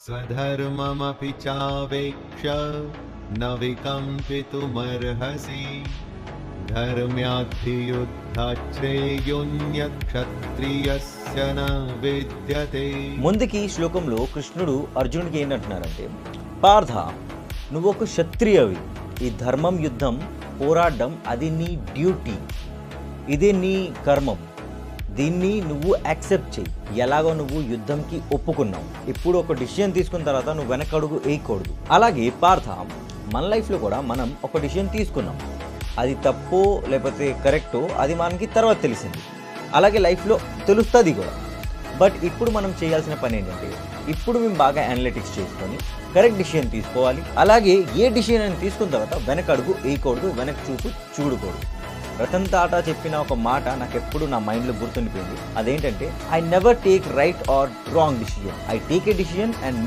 स्वधर्ममपि चावेक्ष्य न विकम्पितुमर्हसि ధర్మ్యాద్ధియుద్ధాశ్రేయోన్యక్షత్రియస్య న విద్యతే. ముందుకి ఈ శ్లోకంలో కృష్ణుడు అర్జునుడికి ఏంటంటున్నారంటే, పార్థ, నువ్వు ఒక క్షత్రియవి. ఈ ధర్మం యుద్ధం పోరాడడం అది నీ డ్యూటీ, ఇదే నీ కర్మం. దీన్ని నువ్వు యాక్సెప్ట్ చెయ్యి. ఎలాగో నువ్వు యుద్ధంకి ఒప్పుకున్నావు. ఇప్పుడు ఒక డిసిషన్ తీసుకున్న తర్వాత నువ్వు వెనకడుగు వేయకూడదు. అలాగే పార్థ, మన లైఫ్లో కూడా మనం ఒక డిసిషన్ తీసుకున్నాం. అది తప్పో లేకపోతే కరెక్టో అది మనకి తర్వాత తెలిసింది. అలాగే లైఫ్లో తెలుస్తుంది కూడా. బట్ ఇప్పుడు మనం చేయాల్సిన పని ఏంటంటే, ఇప్పుడు మేము బాగా అనలిటిక్స్ చేసుకొని కరెక్ట్ డిసిషన్ తీసుకోవాలి. అలాగే ఏ డిసిషన్ అని తీసుకున్న తర్వాత వెనకడుగు వేయకూడదు, వెనక్కి చూపు చూడకూడదు. రతన్ టాటా చెప్పిన ఒక మాట నాకు ఎప్పుడు నా మైండ్లో గుర్తుండిపోయింది. అదేంటంటే, I never take right are wrong decision, I take a decision and